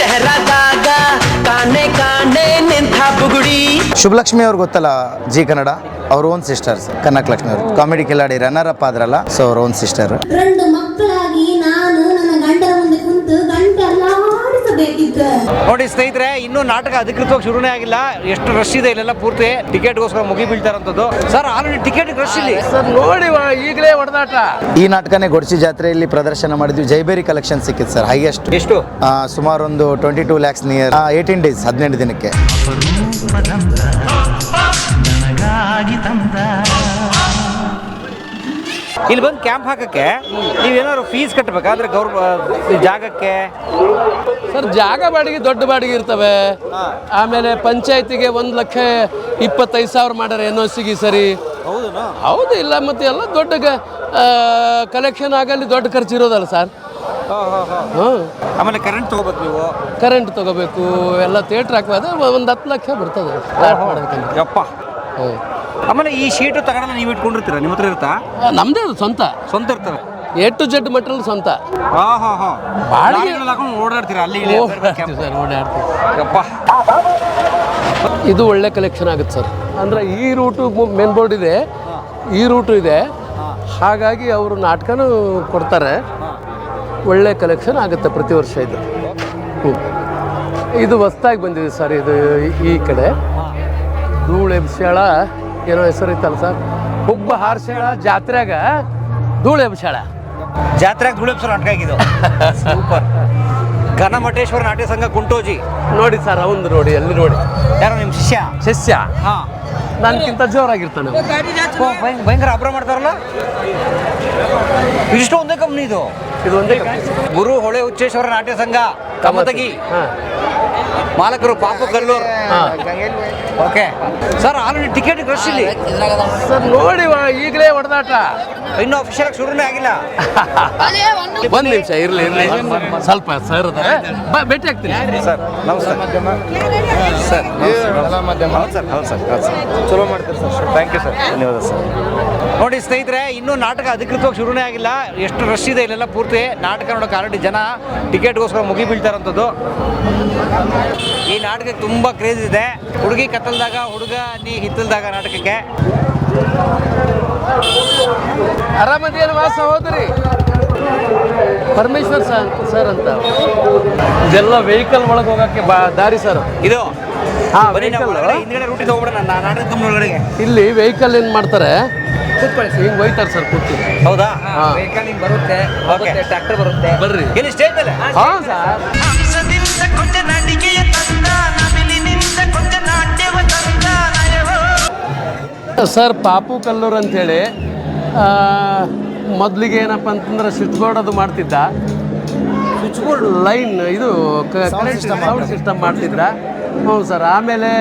ಶಹರದಾಗ ಕಾಣೆ ಕಾಣೆ ನಿಂತ ಬುಗುಡಿ. ಶುಭಲಕ್ಷ್ಮಿ ಅವ್ರು ಗೊತ್ತಲ್ಲ, ಜಿ ಕನ್ನಡ, ಅವ್ರ ಓನ್ ಸಿಸ್ಟರ್ಸ್. ಕನಕ ಲಕ್ಷ್ಮಿ ಅವರು comedy Kiladi runner up ಆದ್ರಲ್ಲ, so ಅವ್ರ ಓನ್ ಸಿಸ್ಟರ್. ಎರಡು ಮಕ್ಕಳಾಗಿ ನಾನು ನನ್ನ ಗಂಡನ ಮುಂದೆ ಕುಂತು ಗಂಟೆಲ್ಲ ಆಡಿಸಬೇಕಿತ್ತು. ನೋಡಿ ಸ್ನೇಹಿತರೆ, ಇನ್ನೂ ನಾಟಕ ಅಧಿಕೃತವಾಗಿ ಶುರುನೇ ಆಗಿಲ್ಲ. ಎಷ್ಟು ರಶ್ ಇದೆ ಇಲ್ಲೆಲ್ಲ, ಪೂರ್ತಿ ಟಿಕೆಟ್ಗೋಸ್ಕರ ಮುಗಿ ಬೀಳ್ತಾರಂಥದ್ದು. ಸರ್ ಆಲ್ರೆಡಿ ಟಿಕೆಟ್ ರಶ್ ಇಲ್ಲಿ ಸರ್ ನೋಡಿ, ಈಗಲೇ ಹೊಡೆದಾಟ. ಈ ನಾಟಕನೇ ಗೊಡ್ಸಿ ಜಾತ್ರೆಯಲ್ಲಿ ಪ್ರದರ್ಶನ ಮಾಡಿದ್ವಿ. ಜೈಬೇರಿ ಕಲೆಕ್ಷನ್ ಸಿಕ್ಕಿತ್ತು ಸರ್, ಹೈಯೆಸ್ಟ್. ಎಷ್ಟು? ಸುಮಾರು ಒಂದು 22 lakhs ನಿಯರ್. 18 days, 18 ದಿನಕ್ಕೆ. ಇಲ್ಲಿ ಬಂದು ಕ್ಯಾಂಪ್ ಹಾಕಕ್ಕೆ ನೀವೇನಾದ್ರು ಫೀಸ್ ಕಟ್ಟಬೇಕಾದ್ರೆ ಜಾಗಕ್ಕೆ? ಸರ್ ಜಾಗ ಬಾಡಿಗೆ ದೊಡ್ಡ ಬಾಡಿಗೆ ಇರ್ತವೆ. ಆಮೇಲೆ ಪಂಚಾಯತಿಗೆ 1,25,000 ಮಾಡ್ಯಾರ NOCಗೆ ಸರಿ. ಹೌದು, ಇಲ್ಲ ಮತ್ತೆ ಎಲ್ಲ ದೊಡ್ಡ ಕಲೆಕ್ಷನ್ ಆಗಲ್ಲಿ ದೊಡ್ಡ ಖರ್ಚು ಇರೋದಲ್ಲ ಸರ್. ಆಮೇಲೆ ಕರೆಂಟ್ ತಗೋಬೇಕು, ನೀವು ಕರೆಂಟ್ ತಗೋಬೇಕು, ಎಲ್ಲ ಥಿಯೇಟ್ರ್ ಹಾಕೋದು ಒಂದು 10 ಲಕ್ಷ ಬರ್ತದೆ. ಯಪ್ಪ. ಆಮೇಲೆ ಈ ಶೀಟು ತಗೊಂಡು ನೀವು ಇಟ್ಕೊಂಡಿರ್ತೀರ, ನಿಮ್ಮ ಹತ್ರ ಇರುತ್ತಾ? ನಮ್ದೇ ಅದು ಸ್ವಂತ ಇರ್ತವೆ. A to Z ಮಟೀರಿಯಲ್ ಸ್ವಂತ. ಬಾಡಿಗೆ ಹಾಕೊಂಡು ಓಡಾಡ್ತೀರಾ ಅಲ್ಲಿ? ಸರ್ ಓಡಾಡ್ತೀವಿ. ಯಪ್ಪ, ಇದು ಒಳ್ಳೆ ಕಲೆಕ್ಷನ್ ಆಗುತ್ತೆ ಸರ್. ಅಂದರೆ ಈ ರೂಟು ಮೇನ್ ಬೋರ್ಡ್ ಇದೆ, ಈ ರೂಟು ಇದೆ, ಹಾಗಾಗಿ ಅವರು ನಾಟಕನೂ ಕೊಡ್ತಾರೆ. ಒಳ್ಳೆ ಕಲೆಕ್ಷನ್ ಆಗುತ್ತೆ ಪ್ರತಿ ವರ್ಷ ಇದು. ಇದು ಹೊಸ್ದಾಗಿ ಬಂದಿದೆ ಸರ್. ಇದು ಈ ಕಡೆ ಧೂಳು ಎಬ್ಸ್ಯಾಳ ಏನೋ ಹೆಸರು ಇತ್ತಲ್ಲ ಸರ್, ಹುಬ್ಬ ಹಾರ್ಸ್ಯಾಳ ಜಾತ್ರೆಗ ಧೂಳು ಎಬ್ಸ್ಯಾಳ. ಜಾತ್ರೆಗೆ ಧೂಳು ಎಬ್ಸೋ ನಾಟಕ ಆಗಿದ್ದು ಸೂಪರ್. ಘನಮಠೇಶ್ವರ ನಾಟ್ಯ ಸಂಘ ಕುಂಟೋಜಿ ನೋಡಿ ಸರ್, ಅವಂದು ನೋಡಿ, ಎಲ್ಲಿ ನೋಡಿ. ಯಾರು ನಿಮ್ಮ ಶಿಷ್ಯ? ಹಾಂ, ನನ್ಗಿಂತ ಜೋರಾಗಿರ್ತಾನೆ. ಭಯಂಕರ ಅಬ್ರ ಮಾಡ್ತಾರಲ್ಲ. ಇಷ್ಟು ಒಂದೇ ಕಂಪ್ನಿ ಇದು ಒಂದೇ ಗುರು ಹೊಳೆ ಹುಚ್ಚೇಶ್ವರ ನಾಟ್ಯ ಸಂಘ ಕಮತಗಿ. ಮಾಲಕರು ಪಾಪು Kallur. Okay sir, already ticket rush ಇಲ್ಲಿ ಸರ್ ನೋಡಿ, ಈಗಲೇ ಹೊಡೆದಾಟ. ಇನ್ನೂ ಅಫಿಷಿಯಲ್ ಆಗಿ ಶುರುನೇ ಆಗಿಲ್ಲ. ಒಂದು ನಿಮಿಷ ಇರಲಿ ಸ್ವಲ್ಪ ಸರ್ ಭೇಟಿ ಆಗ್ತೀನಿ ಸರ್. ನಮಸ್ತೆ ಸರ್. ಹೌದು ಸರ್. ಚಲೋ ಮಾಡ್ತೀರಿ ಸರ್. Thank you sir. ಧನ್ಯವಾದ ಸರ್. ನೋಡಿ ಸ್ನೇಹಿತರೆ, ಇನ್ನೂ ನಾಟಕ ಅಧಿಕೃತವಾಗಿ ಶುರುನೇ ಆಗಿಲ್ಲ. ಎಷ್ಟು ರಶ್ ಇದೆ ಇಲ್ಲೆಲ್ಲ, ಪೂರ್ತಿ ನಾಟಕ ನೋಡೋಕೆ ಆಲ್ರೆಡಿ ಜನ ಟಿಕೆಟ್ಗೋಸ್ಕರ ಮುಗಿ ಬೀಳ್ತಾರಂಥದ್ದು. ಈ ನಾಟಕಕ್ಕೆ ತುಂಬ ಕ್ರೇಜ್ ಇದೆ. ಹುಡುಗಿ ಕತ್ತಲ್ದಾಗ, ಹುಡುಗ ನೀ ಹಿತ್ತಲ್ದಾಗ ನಾಟಕಕ್ಕೆ. ಆರಾಮದೇನು ಸಹೋದರಿ? ಪರಮೇಶ್ವರ್ ಸರ್ ಅಂತ. ಇದೆಲ್ಲ ವೆಹಿಕಲ್ ಒಳಗೆ ಹೋಗಕ್ಕೆ ದಾರಿ ಸರ್ ಇದು. ಹಿಂದ್ಗಡೆ ರೂಟಿಗೆ ಹೋಗ್ಬಿಡೋಣ ನಾಟಕ ಒಳಗಡೆಗೆ. ಇಲ್ಲಿ ವೆಹಿಕಲ್ ಏನು ಮಾಡ್ತಾರೆ, ಹಿಂಗೆ ಹೋಯ್ತಾರೆ ಸರ್ ಕೂತು. ಹೌದಾ? ವೆಹಿಕಲ್ ಹಿಂಗೆ ಬರುತ್ತೆ, ಟ್ರ್ಯಾಕ್ಟರ್ ಬರುತ್ತೆ. ಬರ್ರಿ ಇಲ್ಲಿ ಸ್ಟೇಜ್ ಮೇಲೆ. ಹಾಂ ಸರ್. ಸರ್ ಪಾಪು ಕಲ್ಲೂರ್ ಅಂಥೇಳಿ ಮೊದಲಿಗೆ ಏನಪ್ಪ ಅಂತಂದ್ರೆ ಸ್ವಿಚ್ ಬೋರ್ಡ್ ಅದು ಮಾಡ್ತಿದ್ದ. ಸ್ವಿಚ್ ಬೋರ್ಡ್ ಲೈನ್ ಇದು ಸೌಂಡ್ ಸಿಸ್ಟಮ್ ಮಾಡ್ತಿದ್ದ. ಹ್ಞೂ ಸರ್. ಆಮೇಲೆ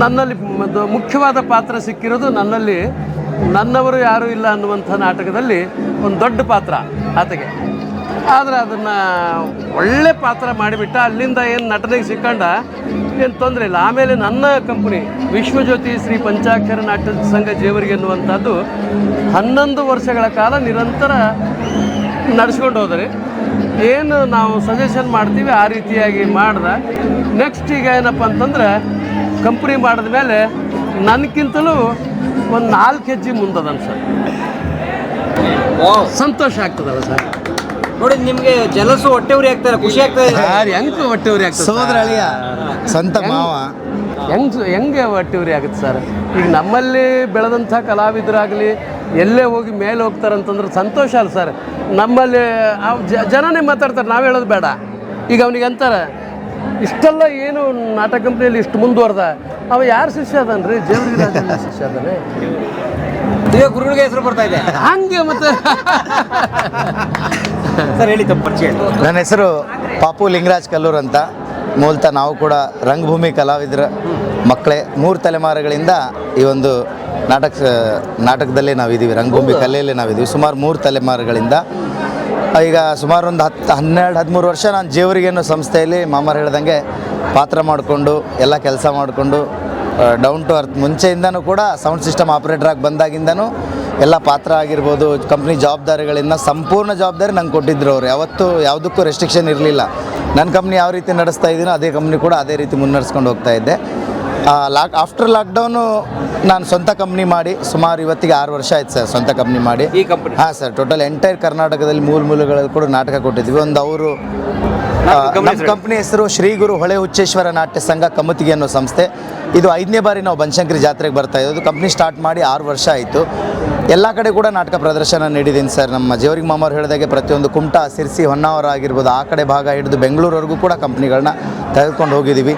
ನನ್ನಲ್ಲಿ ಮುಖ್ಯವಾದ ಪಾತ್ರ ಸಿಕ್ಕಿರೋದು ನನ್ನಲ್ಲಿ ನನ್ನವರು ಯಾರೂ ಇಲ್ಲ ಅನ್ನುವಂಥ ನಾಟಕದಲ್ಲಿ ಒಂದು ದೊಡ್ಡ ಪಾತ್ರ ಆತಗೆ. ಆದರೆ ಅದನ್ನು ಒಳ್ಳೆ ಪಾತ್ರ ಮಾಡಿಬಿಟ್ಟ. ಅಲ್ಲಿಂದ ಏನು ನಟನೆಗೆ ಸಿಕ್ಕಂಡ ಏನು ತೊಂದರೆ ಇಲ್ಲ. ಆಮೇಲೆ ನನ್ನ ಕಂಪ್ನಿ ವಿಶ್ವಜ್ಯೋತಿ ಶ್ರೀ ಪಂಚಾಕ್ಷರ ನಾಟ್ಯ ಸಂಘ ಜೇವರ್ಗಿ ಎನ್ನುವಂಥದ್ದು 11 ವರ್ಷಗಳ ಕಾಲ ನಿರಂತರ ನಡೆಸ್ಕೊಂಡು ಹೋದರೆ ಏನು ನಾವು ಸಜೆಷನ್ ಮಾಡ್ತೀವಿ ಆ ರೀತಿಯಾಗಿ ಮಾಡ್ದೆ. ನೆಕ್ಸ್ಟ್ ಈಗ ಏನಪ್ಪ ಅಂತಂದ್ರೆ ಕಂಪ್ನಿ ಮಾಡಿದ ಮೇಲೆ ನನಗಿಂತಲೂ ಒಂದು 4 ಹೆಜ್ಜೆ ಮುಂದದನ್ ಸರ್. ಸಂತೋಷ ಆಗ್ತದಲ್ಲ ಸರ್. ನೋಡಿ, ನಿಮಗೆ ಜಲಸು ಹೊಟ್ಟೆ ಉರಿ ಆಗ್ತಾರೆ, ಖುಷಿ ಆಗ್ತದೆ. ಹೆಂಗೆ ಹೊಟ್ಟೆ ಉರಿ ಆಗ್ತದೆ? ಸೋದರ ಅಳಿಯ, ಸ್ವಂತ ಮಾವ. ಹೆಂಗೆ ಹೊಟ್ಟೆ ಉರಿ ಆಗುತ್ತೆ ಸರ್? ಈಗ ನಮ್ಮಲ್ಲಿ ಬೆಳೆದಂಥ ಕಲಾವಿದರಾಗಲಿ ಎಲ್ಲೇ ಹೋಗಿ ಮೇಲೆ ಹೋಗ್ತಾರಂತಂದ್ರೆ ಸಂತೋಷ ಅಲ್ಲ ಸರ್. ನಮ್ಮಲ್ಲಿ ಜನನೇ ಮಾತಾಡ್ತಾರೆ, ನಾವು ಹೇಳೋದು ಬೇಡ. ಈಗ ಅವನಿಗೆ ಅಂತಾರೆ, ಇಷ್ಟೆಲ್ಲ ಏನು ನಾಟಕ ಕಂಪ್ನಿಯಲ್ಲಿ ಇಷ್ಟು ಮುಂದುವರೆದ, ಅವ ಯಾರು ಶಿಷ್ಯ ಅದನ್ರಿ? ಜೇವರ್ಗಿ ರಾಜನ ಶಿಷ್ಯ ಅದಾನೆ. ಗುರುಗಳಿಗೆ ಹೆಸರು ಬರ್ತಾ ಇದೆ ಹಂಗೆ. ಮತ್ತೆ ಸರ್ ಹೇಳಿ ತಮ್ಮ ಪರಿಚಯ. ನನ್ನ ಹೆಸರು ಪಾಪು ಲಿಂಗರಾಜ್ ಕಲ್ಲೂರ್ ಅಂತ. ಮೂಲತಃ ನಾವು ಕೂಡ ರಂಗಭೂಮಿ ಕಲಾವಿದರ ಮಕ್ಕಳೇ. 3 ತಲೆಮಾರುಗಳಿಂದ ಈ ಒಂದು ನಾಟಕದಲ್ಲೇ ನಾವಿದ್ದೀವಿ, ರಂಗಭೂಮಿ ಕಲೆಯಲ್ಲೇ ನಾವಿದ್ದೀವಿ ಸುಮಾರು 3 ತಲೆಮಾರುಗಳಿಂದ. ಈಗ ಸುಮಾರು ಒಂದು 12-13 ವರ್ಷ ನಾನು ಜೇವರ್ಗಿ ಅನ್ನೋ ಸಂಸ್ಥೆಯಲ್ಲಿ ಮಾಮರು ಹೇಳ್ದಂಗೆ ಪಾತ್ರ ಮಾಡಿಕೊಂಡು ಎಲ್ಲ ಕೆಲಸ ಮಾಡಿಕೊಂಡು ಡೌನ್ ಟು ಅರ್ತ್ ಮುಂಚೆಯಿಂದನೂ ಕೂಡ ಸೌಂಡ್ ಸಿಸ್ಟಮ್ ಆಪ್ರೇಟರಾಗಿ ಬಂದಾಗಿಂದನೂ ಎಲ್ಲ ಪಾತ್ರ ಆಗಿರ್ಬೋದು, ಕಂಪ್ನಿ ಜವಾಬ್ದಾರಿಗಳಿಂದ ಸಂಪೂರ್ಣ ಜವಾಬ್ದಾರಿ ನಂಗೆ ಕೊಟ್ಟಿದ್ರು ಅವರು. ಯಾವತ್ತೂ ಯಾವುದಕ್ಕೂ ರೆಸ್ಟ್ರಿಕ್ಷನ್ ಇರಲಿಲ್ಲ. ನನ್ನ ಕಂಪ್ನಿ ಯಾವ ರೀತಿ ನಡೆಸ್ತಾ ಇದ್ದೀನೋ ಅದೇ ಕಂಪ್ನಿ ಕೂಡ ಅದೇ ರೀತಿ ಮುನ್ನಡೆಸ್ಕೊಂಡು ಹೋಗ್ತಾ ಇದ್ದೆ. ಆಫ್ಟರ್ ಲಾಕ್ಡೌನು ನಾನು ಸ್ವಂತ ಕಂಪ್ನಿ ಮಾಡಿ ಸುಮಾರು ಇವತ್ತಿಗೆ 6 ವರ್ಷ ಆಯ್ತು ಸರ್ ಸ್ವಂತ ಕಂಪ್ನಿ ಮಾಡಿ. ಈ ಕಂಪನಿ? ಹಾಂ ಸರ್, ಟೋಟಲ್ ಎಂಟೈರ್ ಕರ್ನಾಟಕದಲ್ಲಿ ಮೂಲೆಗಳಲ್ಲಿ ಕೂಡ ನಾಟಕ ಕೊಟ್ಟಿದ್ವಿ. ಒಂದು ಅವರು ನಮ್ಮ ಕಂಪ್ನಿ ಹೆಸರು ಶ್ರೀ ಗುರು ಹೊಳೆ ಹುಚ್ಚೇಶ್ವರ ನಾಟ್ಯ ಸಂಘ ಕಮತಿಗೆ ಅನ್ನೋ ಸಂಸ್ಥೆ. ಇದು 5ನೇ ಬಾರಿ ನಾವು ಬನಶಂಕರಿ ಜಾತ್ರೆಗೆ ಬರ್ತಾ ಇರೋದು. ಕಂಪ್ನಿ ಸ್ಟಾರ್ಟ್ ಮಾಡಿ 6 ವರ್ಷ ಆಯಿತು. ಎಲ್ಲ ಕಡೆ ಕೂಡ ನಾಟಕ ಪ್ರದರ್ಶನ ನೀಡಿದ್ದೀನಿ ಸರ್. ನಮ್ಮ ಜೇವರ್ಗಿ ಮಾಮವ್ರು ಹೇಳಿದಾಗೆ ಪ್ರತಿಯೊಂದು ಕುಮಟಾ, ಸಿರ್ಸಿ, ಹೊನ್ನಾವರ ಆಗಿರ್ಬೋದು, ಆ ಕಡೆ ಭಾಗ ಹಿಡಿದು ಬೆಂಗಳೂರವರೆಗೂ ಕೂಡ ಕಂಪ್ನಿಗಳನ್ನ ತೆಗೆದುಕೊಂಡು ಹೋಗಿದ್ದೀವಿ.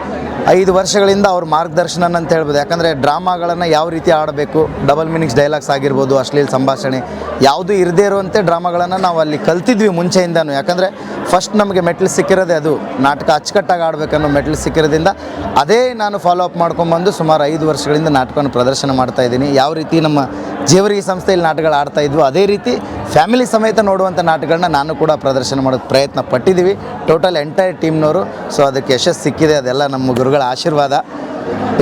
5 ವರ್ಷಗಳಿಂದ ಅವ್ರ ಮಾರ್ಗದರ್ಶನ ಅಂತ ಹೇಳ್ಬೋದು. ಯಾಕಂದರೆ ಡ್ರಾಮಾಗಳನ್ನು ಯಾವ ರೀತಿ ಆಡಬೇಕು, ಡಬಲ್ ಮೀನಿಂಗ್ಸ್ ಡೈಲಾಗ್ಸ್ ಆಗಿರ್ಬೋದು, ಅಶ್ಲೀಲ ಸಂಭಾಷಣೆ ಯಾವುದೂ ಇರದೇ ಇರುವಂತೆ ಡ್ರಾಮಾಗಳನ್ನು ನಾವು ಅಲ್ಲಿ ಕಲ್ತಿದ್ವಿ ಮುಂಚೆಯಿಂದನೂ. ಯಾಕಂದರೆ ಫಸ್ಟ್ ನಮಗೆ ಮೆಟ್ಲು ಸಿಕ್ಕಿರೋದೇ ಅದು, ನಾಟಕ ಅಚ್ಚುಕಟ್ಟಾಗಿ ಆಡಬೇಕನ್ನೋ ಮೆಟ್ಲು ಸಿಕ್ಕಿರೋದ್ರಿಂದ ಅದೇ ನಾನು ಫಾಲೋ ಅಪ್ ಮಾಡ್ಕೊಂಬಂದು ಸುಮಾರು 5 ವರ್ಷಗಳಿಂದ ನಾಟಕವನ್ನು ಪ್ರದರ್ಶನ ಮಾಡ್ತಾ ಇದ್ದೀನಿ. ಯಾವ ರೀತಿ ನಮ್ಮ ಜೇವರ್ಗಿ ಸಂಸ್ಥೆಯಲ್ಲಿ ನಾಟಕಗಳು ಆಡ್ತಾ ಇದ್ವು ಅದೇ ರೀತಿ ಫ್ಯಾಮಿಲಿ ಸಮೇತ ನೋಡುವಂಥ ನಾಟಕಗಳನ್ನ ನಾನು ಕೂಡ ಪ್ರದರ್ಶನ ಮಾಡೋಕ್ಕೆ ಪ್ರಯತ್ನ ಪಟ್ಟಿದ್ದೀವಿ. ಟೋಟಲ್ ಎಂಟೈರ್ ಟೀಮ್ನವರು. ಸೊ ಅದಕ್ಕೆ ಯಶಸ್ಸು ಸಿಕ್ಕಿದೆ, ಅದೆಲ್ಲ ನಮ್ಮ ಗುರುಗಳ ಆಶೀರ್ವಾದ.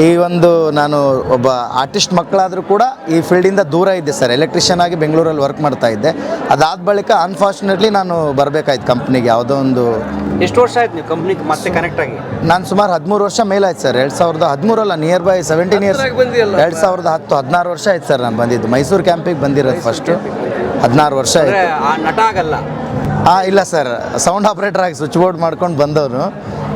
ಈ ಒಂದು ನಾನು ಒಬ್ಬ ಆರ್ಟಿಸ್ಟ್ ಮಕ್ಕಳಾದರೂ ಕೂಡ ಈ ಫೀಲ್ಡಿಂದ ದೂರ ಇದ್ದೆ ಸರ್. ಎಲೆಕ್ಟ್ರಿಷಿಯನ್ ಆಗಿ ಬೆಂಗಳೂರಲ್ಲಿ ವರ್ಕ್ ಮಾಡ್ತಾ ಇದ್ದೆ. ಅದಾದ ಬಳಿಕ ಅನ್ಫಾರ್ಚುನೇಟ್ಲಿ ನಾನು ಬರಬೇಕಾಯ್ತು ಕಂಪ್ನಿಗೆ. ಯಾವುದೋ ಒಂದು ಎಷ್ಟು ವರ್ಷ ಆಯ್ತು ನೀವು ಕಂಪ್ನಿಗೆ ಮತ್ತೆ ಕನೆಕ್ಟ್ ಆಗಿ? ನಾನು ಸುಮಾರು 13 ವರ್ಷ ಮೇಲಾಯ್ತು ಸರ್. 2013 ನಿಯರ್ ಬೈ 17 ಇಯರ್ಸ್, 2010 16 ವರ್ಷ ಆಯ್ತು ಸರ್ ನಾನು ಬಂದಿದ್ದು. ಮೈಸೂರು ಕ್ಯಾಂಪಿಗೆ ಬಂದಿರೋದು ಫಸ್ಟು. 16 ವರ್ಷ ಆಯಿತು. ನಟ ಆಗಲ್ಲ? ಇಲ್ಲ ಸರ್, ಸೌಂಡ್ ಆಪ್ರೇಟರ್ ಆಗಿ ಸ್ವಿಚ್ ಬೋರ್ಡ್ ಮಾಡ್ಕೊಂಡು ಬಂದವನು.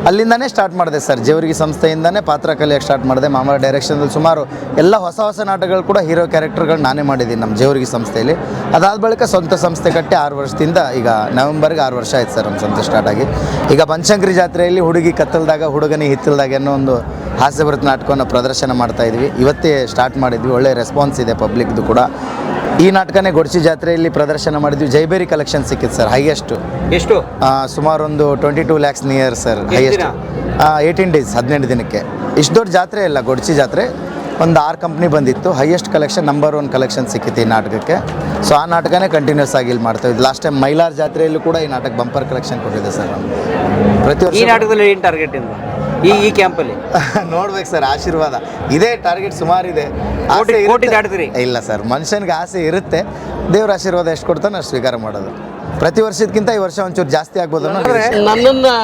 ಅಲ್ಲಿಂದನೇ ಸ್ಟಾರ್ಟ್ ಮಾಡಿದೆ ಸರ್. ಜೇವರ್ಗಿ ಸಂಸ್ಥೆಯಿಂದನೇ ಪಾತ್ರ ಕಲಿಯೋಕ್ಕೆ ಸ್ಟಾರ್ಟ್ ಮಾಡಿದೆ. ಮಾಮರ ಡೈರೆಕ್ಷನಲ್ಲಿ ಸುಮಾರು ಎಲ್ಲ ಹೊಸ ನಾಟಕಗಳು ಕೂಡ ಹೀರೋ ಕ್ಯಾರೆಕ್ಟರ್ಗಳು ನಾನೇ ಮಾಡಿದ್ದೀನಿ ನಮ್ಮ ಜೇವರ್ಗಿ ಸಂಸ್ಥೆಯಲ್ಲಿ. ಅದಾದ ಬಳಿಕ ಸ್ವಂತ ಸಂಸ್ಥೆ ಕಟ್ಟಿ 6 ವರ್ಷದಿಂದ ಈಗ ನವೆಂಬರ್ಗೆ 6 ವರ್ಷ ಆಯ್ತು ಸರ್ ನಮ್ಮ ಸಂಸ್ಥೆ ಸ್ಟಾರ್ಟ್ ಆಗಿ. ಈಗ ಬನಶಂಕರಿ ಜಾತ್ರೆಯಲ್ಲಿ ಹುಡುಗಿ ಕತ್ತಲ್ದಾಗ ಹುಡುಗನಿ ಹಿತ್ತಲ್ದಾಗ ಅನ್ನೋ ಒಂದು ಹಾಸ್ಯಭರಿತ ನಾಟಕವನ್ನು ಪ್ರದರ್ಶನ ಮಾಡ್ತಾ ಇದ್ವಿ. ಇವತ್ತೇ ಸ್ಟಾರ್ಟ್ ಮಾಡಿದ್ವಿ. ಒಳ್ಳೆ ರೆಸ್ಪಾನ್ಸ್ ಇದೆ ಪಬ್ಲಿಕ್ದು ಕೂಡ. ಈ ನಾಟಕನೇ ಗೊಡ್ಚಿ ಜಾತ್ರೆಯಲ್ಲಿ ಪ್ರದರ್ಶನ ಮಾಡಿದ್ವಿ. ಜೈಬೇರಿ ಕಲೆಕ್ಷನ್ ಸಿಕ್ಕಿತ್ತು ಸರ್, ಹೈಯೆಸ್ಟ್. ಎಷ್ಟು? ಸುಮಾರು ಒಂದು 22 lakhs near sir, highest. 18 days, 18 ದಿನಕ್ಕೆ. ಇಷ್ಟು ದೊಡ್ಡ ಜಾತ್ರೆ ಇಲ್ಲ ಗೊಡ್ಚಿ ಜಾತ್ರೆ. ಒಂದು 6 ಕಂಪ್ನಿ ಬಂದಿತ್ತು. ಹೈಯೆಸ್ಟ್ ಕಲೆಕ್ಷನ್, ನಂಬರ್ 1 ಕಲೆಕ್ಷನ್ ಸಿಕ್ಕಿತ್ತು ಈ ನಾಟಕಕ್ಕೆ. ಸೊ ಆ ನಾಟಕನೇ ಕಂಟಿನ್ಯೂಸ್ ಆಗಿ ಇಲ್ಲಿ ಮಾಡ್ತಾ ಇದ್ವಿ. ಲಾಸ್ಟ್ ಟೈಮ್ ಮೈಲಾರ್ ಜಾತ್ರೆಯಲ್ಲೂ ಕೂಡ ಈ ನಾಟಕ ಬಂಪರ್ ಕಲೆಕ್ಷನ್ ಕೊಟ್ಟಿದೆ ಸರ್. ನಾವು ಪ್ರತಿ ವರ್ಷ ಈ ನಾಟಕದಲ್ಲಿ ಏನು ಟಾರ್ಗೆಟ್ ಇಂದ ಈ ಕ್ಯಾಂಪಲ್ಲಿ ನೋಡ್ಬೇಕು ಸರ್, ಆಶೀರ್ವಾದ ಇದೆ. ಟಾರ್ಗೆಟ್ ಸುಮಾರಿದೆ. ಕೋಟಿ ದಾಟ್ತೀರಿ? ಇಲ್ಲ ಸರ್, ಮನುಷ್ಯನಿಗೆ ಆಸೆ ಇರುತ್ತೆ. ದೇವ್ರ ಆಶೀರ್ವಾದ ಎಷ್ಟು ಕೊಡ್ತಾನೆ ಅಷ್ಟು ಸ್ವೀಕಾರ ಮಾಡೋದು. ಪ್ರತಿ ವರ್ಷಕ್ಕಿಂತ ಈ ವರ್ಷ ಒಂಚೂರು ಜಾಸ್ತಿ ಆಗ್ಬೋದು ಅನ್ನೋ ನನ್ನನ್ನು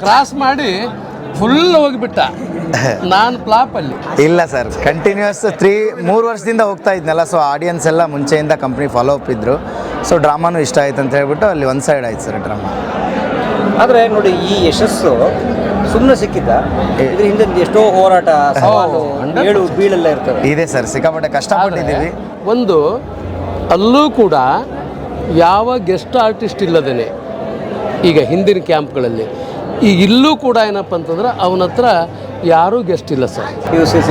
ಕ್ರಾಸ್ ಮಾಡಿ ಫುಲ್ ಹೋಗಿಬಿಟ್ಟ. ನಾನು ಫ್ಲಾಪಲ್ಲಿ ಇಲ್ಲ ಸರ್, ಕಂಟಿನ್ಯೂಸ್ 3 ವರ್ಷದಿಂದ ಹೋಗ್ತಾ ಇದ್ನಲ್ಲ. ಸೊ ಆಡಿಯನ್ಸ್ ಎಲ್ಲ ಮುಂಚೆಯಿಂದ ಕಂಪ್ನಿ ಫಾಲೋ ಅಪ್ ಇದ್ರು. ಸೊ ಡ್ರಾಮಾನು ಇಷ್ಟ ಆಯ್ತು ಅಂತ ಹೇಳ್ಬಿಟ್ಟು ಅಲ್ಲಿ ಒಂದು ಸೈಡ್ ಆಯ್ತು ಸರ್ ಡ್ರಾಮಾ. ಆದರೆ ನೋಡಿ, ಈ ಯಶಸ್ಸು ಸುಮ್ಮನೆ ಸಿಕ್ಕಿದ್ದ? ಇದ್ರ ಹಿಂದೆ ಎಷ್ಟೋ ಹೋರಾಟ, ಸವಾಲು, ಏಳು ಬೀಳೆಲ್ಲ ಇರ್ತವೆ. ಇದೆ ಸರ್, ಸಿಕ್ಕಾಪಟ್ಟೆ ಕಷ್ಟಪಟ್ಟಿದ್ದೀವಿ. ಒಂದು ಅಲ್ಲೂ ಕೂಡ ಯಾವ ಗೆಸ್ಟ್ ಆರ್ಟಿಸ್ಟ್ ಇಲ್ಲದೇನೆ ಈಗ ಹಿಂದಿನ ಕ್ಯಾಂಪ್ಗಳಲ್ಲಿ, ಈಗ ಇಲ್ಲೂ ಕೂಡ ಏನಪ್ಪ ಅಂತಂದ್ರೆ ಅವನ ಹತ್ರ ಯಾರೂ ಗೆಸ್ಟ್ ಇಲ್ಲ ಸರ್.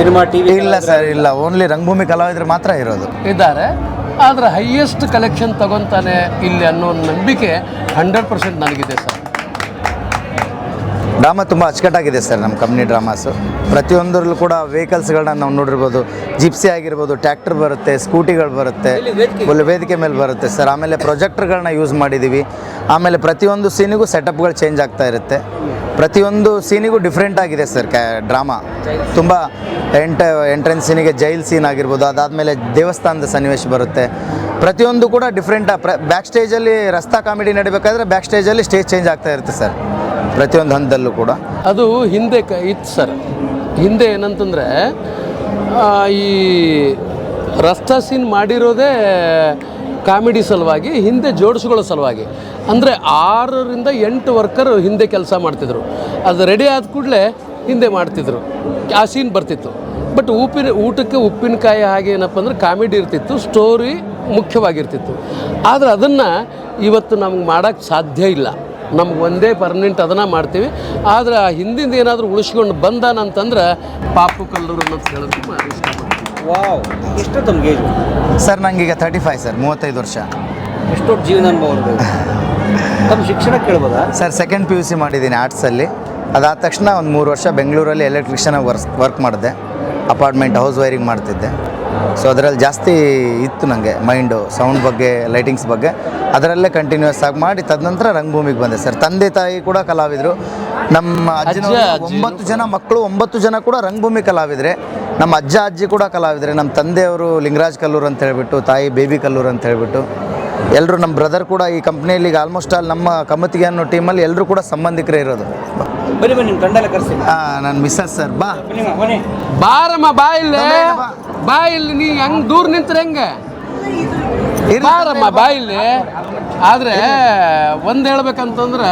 ಸಿನಿಮಾ ಟಿವಿ ಇಲ್ಲ ಸರ್, ಇಲ್ಲ. ಓನ್ಲಿ ರಂಗಭೂಮಿ ಕಲಾವಿದರು ಮಾತ್ರ ಇರೋದು. ಇದ್ದಾರೆ. ಆದರೆ ಹೈಯೆಸ್ಟ್ ಕಲೆಕ್ಷನ್ ತಗೊತಾನೆ ಇಲ್ಲಿ ಅನ್ನೋ ನಂಬಿಕೆ 100% ನನಗಿದೆ ಸರ್. ಡ್ರಾಮಾ ತುಂಬ ಅಚ್ಚುಕಟ್ಟಾಗಿದೆ ಸರ್ ನಮ್ಮ ಕಂಪ್ನಿ ಡ್ರಾಮಾಸು. ಪ್ರತಿಯೊಂದರಲ್ಲೂ ಕೂಡ ವೆಹಿಕಲ್ಸ್ಗಳನ್ನ ನಾವು ನೋಡಿರ್ಬೋದು. ಜಿಪ್ಸಿ ಆಗಿರ್ಬೋದು, ಟ್ಯಾಕ್ಟರ್ ಬರುತ್ತೆ, ಸ್ಕೂಟಿಗಳು ಬರುತ್ತೆ, ವೇದಿಕೆ ಮೇಲೆ ಬರುತ್ತೆ ಸರ್. ಆಮೇಲೆ ಪ್ರೊಜೆಕ್ಟರ್ಗಳನ್ನ ಯೂಸ್ ಮಾಡಿದ್ದೀವಿ. ಆಮೇಲೆ ಪ್ರತಿಯೊಂದು ಸೀನಿಗೂ ಸೆಟಪ್ಗಳು ಚೇಂಜ್ ಆಗ್ತಾ ಇರುತ್ತೆ. ಪ್ರತಿಯೊಂದು ಸೀನಿಗೂ ಡಿಫ್ರೆಂಟ್ ಆಗಿದೆ ಸರ್ ಡ್ರಾಮಾ. ತುಂಬ ಎಂಟ್ರೆನ್ಸ್ ಸೀನಿಗೆ ಜೈಲ್ ಸೀನ್ ಆಗಿರ್ಬೋದು, ಅದಾದಮೇಲೆ ದೇವಸ್ಥಾನದ ಸನ್ನಿವೇಶ ಬರುತ್ತೆ. ಪ್ರತಿಯೊಂದು ಕೂಡ ಡಿಫ್ರೆಂಟ್. ಬ್ಯಾಕ್ ಸ್ಟೇಜಲ್ಲಿ ರಸ್ತಾ ಕಾಮಿಡಿ ನಡಿಬೇಕಾದ್ರೆ ಬ್ಯಾಕ್ ಸ್ಟೇಜಲ್ಲಿ ಸ್ಟೇಜ್ ಚೇಂಜ್ ಆಗ್ತಾ ಇರುತ್ತೆ ಸರ್ ಪ್ರತಿಯೊಂದು ಹಂತದಲ್ಲೂ ಕೂಡ. ಅದು ಹಿಂದೆ ಇತ್ತು ಸರ್. ಹಿಂದೆ ಏನಂತಂದರೆ ಈ ರಸ್ತಾ ಸೀನ್ ಮಾಡಿರೋದೇ ಕಾಮಿಡಿ ಸಲುವಾಗಿ, ಹಿಂದೆ ಜೋಡಿಸ್ಕೊಳ್ಳೋ ಸಲುವಾಗಿ. ಅಂದರೆ 6ರಿಂದ 8 ವರ್ಕರ್ ಹಿಂದೆ ಕೆಲಸ ಮಾಡ್ತಿದ್ರು. ಅದು ರೆಡಿ ಆದ ಕೂಡಲೇ ಹಿಂದೆ ಮಾಡ್ತಿದ್ರು, ಆ ಸೀನ್ ಬರ್ತಿತ್ತು. ಬಟ್ ಊಟಕ್ಕೆ ಉಪ್ಪಿನಕಾಯಿ ಹಾಗೆ ಏನಪ್ಪ ಅಂದ್ರೆ ಕಾಮಿಡಿ ಇರ್ತಿತ್ತು, ಸ್ಟೋರಿ ಮುಖ್ಯವಾಗಿರ್ತಿತ್ತು. ಆದರೆ ಅದನ್ನು ಇವತ್ತು ನಮ್ಗೆ ಮಾಡೋಕ್ಕೆ ಸಾಧ್ಯ ಇಲ್ಲ. ನಮ್ಗೆ ಒಂದೇ ಪರ್ಮನೆಂಟ್ ಅದನ್ನು ಮಾಡ್ತೀವಿ. ಆದರೆ ಆ ಹಿಂದಿಂದ ಏನಾದರೂ ಉಳಿಸ್ಕೊಂಡು ಬಂದಾನಂತಂದ್ರೆ ಪಾಪು ಕಲ್ಲೂರು ಅಂತ ಹೇಳೋದು ಇಷ್ಟಪಡ್ತೀನಿ. ವಾವ್, ಎಷ್ಟು ತಮಗೆ ಸರ್? ನನಗೀಗ 35 ಸರ್, 35 ವರ್ಷ. ಎಷ್ಟು ಜೀವನ ಅನುಭವ ತಮ್ಮ ಶಿಕ್ಷಣ ಕೇಳ್ಬೋದಾ ಸರ್? ಸೆಕೆಂಡ್ PUC ಮಾಡಿದ್ದೀನಿ ಆರ್ಟ್ಸಲ್ಲಿ. ಅದಾದ ತಕ್ಷಣ ಒಂದು 3 ವರ್ಷ ಬೆಂಗಳೂರಲ್ಲಿ ಎಲೆಕ್ಟ್ರಿಷಿಯನ್ ವರ್ಕ್ ಮಾಡಿದೆ. ಅಪಾರ್ಟ್ಮೆಂಟ್ ಹೌಸ್ ವೈರಿಂಗ್ ಮಾಡ್ತಿದ್ದೆ. ಸೊ ಅದರಲ್ಲಿ ಜಾಸ್ತಿ ಇತ್ತು ನನಗೆ ಮೈಂಡು, ಸೌಂಡ್ ಬಗ್ಗೆ, ಲೈಟಿಂಗ್ಸ್ ಬಗ್ಗೆ. ಅದರಲ್ಲೇ ಕಂಟಿನ್ಯೂಸ್ ಆಗಿ ಮಾಡಿ ತದನಂತರ ರಂಗಭೂಮಿಗೆ ಬಂದೆ ಸರ್. ತಂದೆ ತಾಯಿ ಕೂಡ ಕಲಾವಿದರು. ನಮ್ಮ ಅಜ್ಜಿನ 9 ಜನ ಮಕ್ಕಳು, 9 ಜನ ಕೂಡ ರಂಗಭೂಮಿ ಕಲಾವಿದರೆ. ನಮ್ಮ ಅಜ್ಜಿ ಕೂಡ ಕಲಾವಿದರೆ. ನಮ್ಮ ತಂದೆಯವರು ಲಿಂಗರಾಜ್ ಕಲ್ಲೂರು ಅಂತ ಹೇಳ್ಬಿಟ್ಟು, ತಾಯಿ ಬೇಬಿ ಕಲ್ಲೂರು ಅಂತ ಹೇಳ್ಬಿಟ್ಟು. ಎಲ್ಲರೂ ನಮ್ಮ ಬ್ರದರ್ ಕೂಡ ಈ ಕಂಪ್ನಿಯಲ್ಲಿ ಈಗ ಆಲ್ಮೋಸ್ಟ್ ಆಲ್ ನಮ್ಮ ಕಮ್ಮತ್ತಿಗೆ ಅನ್ನೋ ಟೀಮಲ್ಲಿ ಎಲ್ಲರೂ ಕೂಡ ಸಂಬಂಧಿಕರೇ ಇರೋದು. ಬನ್ನಿ ಬನ್ನಿ, ನಿಮ್ಮ ಗಂಡಲ್ಲ ಕರೆಸಿ. ನನ್ನ ಮಿಸ್ಸಸ್ ಸರ್ ಬಾ ಬನ್ನಿ ಬನ್ನಿ. ಬಾರಮ್ಮ ಬಾ ಇಲ್ಲಿ, ಬಾ ಇಲ್ಲಿ. ನೀ ಹೆಂಗ್ ದೂರ ನಿಂತ್ರೆ ಹೆಂಗೆ? ಬಾರಮ್ಮ ಬಾ ಇಲ್ಲಿ. ಆದರೆ ಒಂದು ಹೇಳ್ಬೇಕಂತಂದ್ರೆ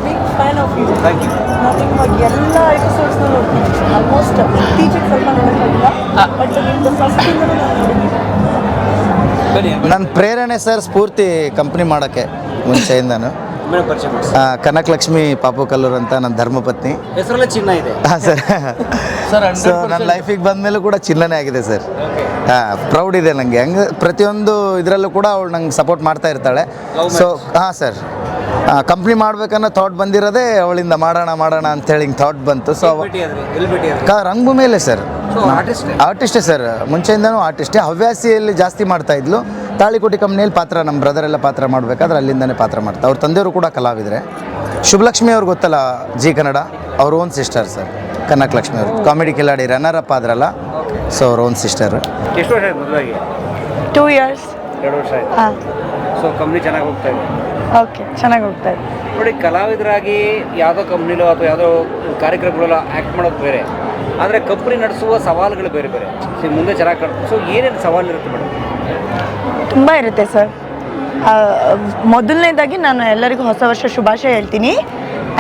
ಬಿಗ್ ಫ್ಯಾನ್ ಆಫ್ ಯು. ನಾನು ಎಲ್ಲ ಎಪಿಸೋಡ್ಸ್ನ ನೋಡ್ತೀನಿ. ಆಲ್ಮೋಸ್ಟ್ ಇತ್ತೀಚೆಗೆ ಸ್ವಲ್ಪ ನೋಡೋಕ್ಕಾಗಿಲ್ಲ, ಬಟ್ ನಿಮ್ಮದು ಫಸ್ಟಿಂದ ನಾನು ನೋಡಿದ್ದೀನಿ. ನನ್ನ ಪ್ರೇರಣೆ ಸರ್ ಸ್ಫೂರ್ತಿ ಕಂಪ್ನಿ ಮಾಡೋಕ್ಕೆ ಮುಂಚೆಯಿಂದನು. ಕನಕಲಕ್ಷ್ಮಿ ಪಾಪು ಕಲ್ಲೂರ್ ಅಂತ ನನ್ನ ಧರ್ಮಪತ್ನಿ. ಹೆಸರಲ್ಲೇ ಚಿನ್ನ ಇದೆ. ಹಾಂ ಸರ್. ಸರ್ ಸೊ ನನ್ನ ಲೈಫಿಗೆ ಬಂದಮೇಲೂ ಕೂಡ ಚಿನ್ನನೇ ಆಗಿದೆ ಸರ್. ಹಾಂ, ಪ್ರೌಡ್ ಇದೆ ನನಗೆ. ಹೆಂಗೆ ಪ್ರತಿಯೊಂದು ಇದರಲ್ಲೂ ಕೂಡ ಅವಳು ನಂಗೆ ಸಪೋರ್ಟ್ ಮಾಡ್ತಾ ಇರ್ತಾಳೆ. ಸೊ ಹಾಂ ಸರ್, ಕಂಪ್ನಿ ಮಾಡ್ಬೇಕನ್ನೋ ಥಾಟ್ ಬಂದಿರೋದೇ ಅವಳಿಂದ. ಮಾಡೋಣ ಅಂತೇಳಿ ಹಿಂಗೆ ಥಾಟ್ ಬಂತು. ಸೊ ರಂಗಭೂಮಿಯಲ್ಲೇ ಸರ್, ಆರ್ಟಿಸ್ಟೇ ಸರ್, ಮುಂಚೆಯಿಂದನೂ ಆರ್ಟಿಸ್ಟೇ. ಹವ್ಯಾಸಿಯಲ್ಲಿ ಜಾಸ್ತಿ ಮಾಡ್ತಾ ಇದ್ಲು. ತಾಳಿಕೋಟಿ ಕಂಪ್ನಿಯಲ್ಲಿ ಪಾತ್ರ, ನಮ್ಮ ಬ್ರದರ್ ಎಲ್ಲ ಪಾತ್ರ ಮಾಡಬೇಕಾದ್ರೆ ಅಲ್ಲಿಂದನೇ ಪಾತ್ರ ಮಾಡ್ತಾ. ಅವ್ರ ತಂದೆಯವರು ಕೂಡ ಕಲಾವಿದರೆ. ಶುಭಲಕ್ಷ್ಮಿ ಅವ್ರು ಗೊತ್ತಲ್ಲ, ಜಿ ಕನ್ನಡ, ಅವ್ರ ಓನ್ ಸಿಸ್ಟರ್ ಸರ್. ಕನಕಲಕ್ಷ್ಮಿ ಅವರು comedy Kiladi runner up ಆದ್ರಲ್ಲ, so ಅವ್ರ ಓನ್ ಸಿಸ್ಟರ್. ಎಷ್ಟು ವರ್ಷ ಆಯ್ತು ಮದುವೆಗೆ? 2 years. 2 ವರ್ಷ ಆಯ್ತು. ಹಾಂ, ಸೊ ಕಂಪ್ನಿ ಚೆನ್ನಾಗಿ ಹೋಗ್ತಾ ಇದೆ. ಓಕೆ, ಚೆನ್ನಾಗಿ ಹೋಗ್ತಾ ಇದೆ. ನೋಡಿ, ಕಲಾವಿದರಾಗಿ ಯಾವುದೋ ಕಂಪ್ನಿಲೋ ಅಥವಾ ಯಾವುದೋ ಕಾರ್ಯಕ್ರಮಗಳಲ್ಲ ಆ್ಯಕ್ಟ್ ಮಾಡೋದು ಬೇರೆ, ಆದರೆ ಕಂಪ್ನಿ ನಡೆಸುವ ಸವಾಲುಗಳು ಬೇರೆ ಬೇರೆ. ಮುಂದೆ ಚೆನ್ನಾಗಿ ಸೊ ಏನೇನು ಸವಾಲು ಇರುತ್ತೆ ಮೇಡಮ್? ತುಂಬ ಇರುತ್ತೆ ಸರ್. ಮೊದಲನೇದಾಗಿ ನಾನು ಎಲ್ಲರಿಗೂ ಹೊಸ ವರ್ಷ ಶುಭಾಶಯ ಹೇಳ್ತೀನಿ.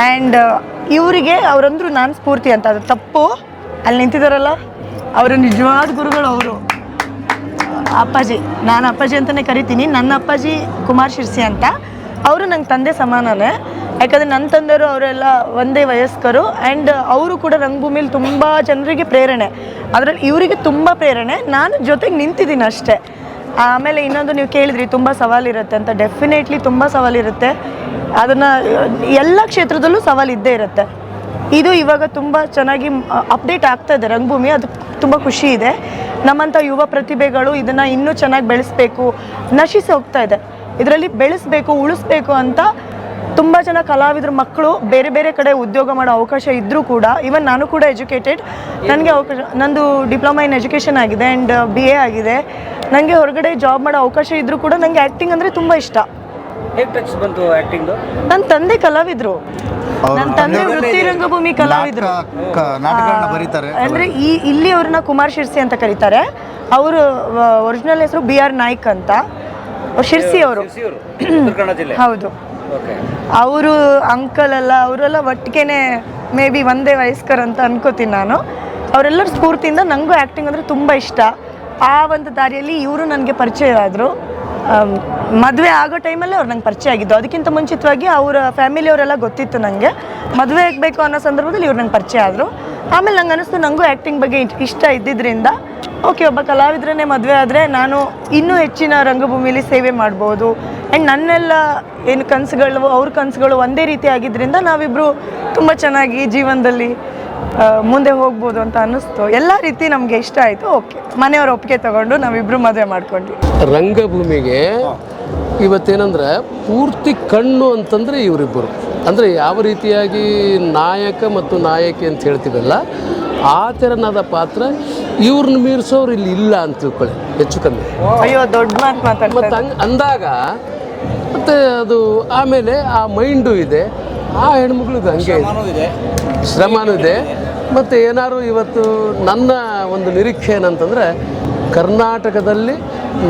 ಆ್ಯಂಡ್ ಇವರಿಗೆ ಅವರಂದ್ರು ನಾನು ಸ್ಫೂರ್ತಿ ಅಂತ, ಅದು ತಪ್ಪು. ಅಲ್ಲಿ ನಿಂತಿದ್ದಾರಲ್ಲ, ಅವರು ನಿಜವಾದ ಗುರುಗಳು. ಅವರು ಅಪ್ಪಾಜಿ, ನಾನು ಅಪ್ಪಾಜಿ ಅಂತಲೇ ಕರಿತೀನಿ. ನನ್ನ ಅಪ್ಪಾಜಿ ಕುಮಾರ್ ಶಿರ್ಸಿ ಅಂತ. ಅವರು ನಂಗೆ ತಂದೆ ಸಮಾನನೇ. ಯಾಕಂದರೆ ನನ್ನ ತಂದೆಯವರು ಅವರೆಲ್ಲ ಒಂದೇ ವಯಸ್ಕರು. ಆ್ಯಂಡ್ ಅವರು ಕೂಡ ರಂಗಭೂಮಿಲಿ ತುಂಬ ಜನರಿಗೆ ಪ್ರೇರಣೆ. ಅದರಲ್ಲಿ ಇವರಿಗೆ ತುಂಬ ಪ್ರೇರಣೆ. ನಾನು ಜೊತೆಗೆ ನಿಂತಿದ್ದೀನಿ ಅಷ್ಟೇ. ಆಮೇಲೆ ಇನ್ನೊಂದು ನೀವು ಕೇಳಿದ್ರಿ ತುಂಬ ಸವಾಲಿರುತ್ತೆ ಅಂತ. ಡೆಫಿನೆಟ್ಲಿ ತುಂಬ ಸವಾಲಿರುತ್ತೆ. ಅದನ್ನು ಎಲ್ಲ ಕ್ಷೇತ್ರದಲ್ಲೂ ಸವಾಲು ಇದ್ದೇ ಇರುತ್ತೆ. ಇದು ಇವಾಗ ತುಂಬ ಚೆನ್ನಾಗಿ ಅಪ್ಡೇಟ್ ಆಗ್ತಾ ಇದೆ ರಂಗಭೂಮಿ. ಅದು ತುಂಬ ಖುಷಿ ಇದೆ. ನಮ್ಮಂಥ ಯುವ ಪ್ರತಿಭೆಗಳು ಇದನ್ನು ಇನ್ನೂ ಚೆನ್ನಾಗಿ ಬೆಳೆಸಬೇಕು. ನಶಿಸಿ ಹೋಗ್ತಾ ಇದೆ, ಇದರಲ್ಲಿ ಬೆಳೆಸಬೇಕು, ಉಳಿಸ್ಬೇಕು ಅಂತ ತುಂಬ ಜನ ಕಲಾವಿದ್ರ ಮಕ್ಕಳು ಬೇರೆ ಬೇರೆ ಕಡೆ ಉದ್ಯೋಗ ಮಾಡೋ ಅವಕಾಶ ಇದ್ದರೂ ಕೂಡ, ಈವನ್ ನಾನು ಕೂಡ ಎಜುಕೇಟೆಡ್, ನನಗೆ ಅವಕಾಶ, ನಂದು ಡಿಪ್ಲೊಮಾ ಇನ್ ಎಜುಕೇಷನ್ ಆಗಿದೆ ಆ್ಯಂಡ್ BA ಆಗಿದೆ. ನನಗೆ ಹೊರಗಡೆ ಜಾಬ್ ಮಾಡೋ ಅವಕಾಶ ಇದ್ದರೂ ಕೂಡ ನನಗೆ ಆ್ಯಕ್ಟಿಂಗ್ ಅಂದರೆ ತುಂಬ ಇಷ್ಟ. ಹೇಗೆ ಟಚ್ ಬಂತು ಆ್ಯಕ್ಟಿಂಗ್ದು? ನನ್ನ ತಂದೆ ಕಲಾವಿದರು. ನನ್ನ ತಂದೆ ವೃತ್ತಿ ರಂಗಭೂಮಿ ಕಲಾವಿದರು. ನಾಟಕಗಳನ್ನ ಬರೀತಾರೆ. ಅಂದರೆ ಇಲ್ಲಿ ಅವ್ರನ್ನ ಕುಮಾರ್ ಶಿರ್ಸಿ ಅಂತ ಕರೀತಾರೆ. ಅವರು ಒರಿಜಿನಲ್ ಹೆಸರು BR ನಾಯ್ಕ್ ಅಂತ. ಶಿರ್ಸಿ ಅವರು. ಹೌದು. ಅವರು ಅಂಕಲ್ ಎಲ್ಲ, ಅವರೆಲ್ಲ ಒಟ್ಟಿಗೆನೆ ಮೇ ಬಿ ಒಂದೇ ವಯಸ್ಕರ್ ಅಂತ ಅನ್ಕೋತೀನಿ ನಾನು. ಅವರೆಲ್ಲರ ಸ್ಫೂರ್ತಿಯಿಂದ ನನಗೂ ಆ್ಯಕ್ಟಿಂಗ್ ಅಂದರೆ ತುಂಬ ಇಷ್ಟ. ಆ ಒಂದು ದಾರಿಯಲ್ಲಿ ಇವರು ನನಗೆ ಪರಿಚಯ ಆದರು. ಮದುವೆ ಆಗೋ ಟೈಮಲ್ಲೇ ಅವ್ರು ನಂಗೆ ಪರಿಚಯ ಆಗಿದ್ದು. ಅದಕ್ಕಿಂತ ಮುಂಚಿತವಾಗಿ ಅವರ ಫ್ಯಾಮಿಲಿಯವರೆಲ್ಲ ಗೊತ್ತಿತ್ತು ನನಗೆ. ಮದುವೆ ಆಗಬೇಕು ಅನ್ನೋ ಸಂದರ್ಭದಲ್ಲಿ ಇವ್ರು ನಂಗೆ ಪರಿಚಯ ಆದರು. ಆಮೇಲೆ ನಂಗೆ ಅನ್ನಿಸ್ತು ನನಗೂ ಆ್ಯಕ್ಟಿಂಗ್ ಬಗ್ಗೆ ಇಷ್ಟ ಇದ್ದಿದ್ದರಿಂದ, ಓಕೆ, ಒಬ್ಬ ಕಲಾವಿದ್ರನ್ನೇ ಮದುವೆ ಆದರೆ ನಾನು ಇನ್ನೂ ಹೆಚ್ಚಿನ ರಂಗಭೂಮಿಯಲ್ಲಿ ಸೇವೆ ಮಾಡ್ಬೋದು. ಆ್ಯಂಡ್ ನನ್ನೆಲ್ಲ ಏನು ಕನಸುಗಳು, ಅವ್ರ ಕನಸುಗಳು ಒಂದೇ ರೀತಿ ಆಗಿದ್ದರಿಂದ ನಾವಿಬ್ಬರು ತುಂಬ ಚೆನ್ನಾಗಿ ಜೀವನದಲ್ಲಿ ಮುಂದೆ ಹೋಗ್ಬೋದು ಅಂತ ಅನ್ನಿಸ್ತು. ಎಲ್ಲ ರೀತಿ ನಮಗೆ ಇಷ್ಟ ಆಯಿತು. ಓಕೆ, ಮನೆಯವ್ರ ಒಪ್ಪಿಗೆ ತಗೊಂಡು ನಾವಿಬ್ಬರು ಮದುವೆ ಮಾಡ್ಕೊಂಡ್ವಿ. ರಂಗಭೂಮಿಗೆ ಇವತ್ತೇನಂದ್ರೆ ಪೂರ್ತಿ ಕಣ್ಣು ಅಂತಂದರೆ ಇವರಿಬ್ಬರು. ಅಂದರೆ ಯಾವ ರೀತಿಯಾಗಿ ನಾಯಕ ಮತ್ತು ನಾಯಕಿ ಅಂತ ಹೇಳ್ತೀವಲ್ಲ, ಆ ಥರನಾದ ಪಾತ್ರ ಇವ್ರನ್ನ ಮೀರಿಸೋರು ಇಲ್ಲಿ ಇಲ್ಲ ಅಂತ ತಿಳ್ಕೊಳ್ಳಿ, ಹೆಚ್ಚು ಕಮ್ಮಿ. ಅಯ್ಯೋ, ದೊಡ್ಡ ಮಾತು ಮಾತಾಡ್ತಾರೆ. ಮತ್ತು ಹಂಗೆ ಅಂದಾಗ ಮತ್ತು ಅದು ಆಮೇಲೆ ಆ ಮೈಂಡು ಇದೆ. ಆ ಹೆಣ್ಮಕ್ಳಿಗೆ ಹಂಗೆ ಇದೆ, ಶ್ರಮನೂ ಇದೆ. ಮತ್ತು ಏನಾದ್ರು ಇವತ್ತು ನನ್ನ ಒಂದು ನಿರೀಕ್ಷೆ ಏನಂತಂದರೆ, ಕರ್ನಾಟಕದಲ್ಲಿ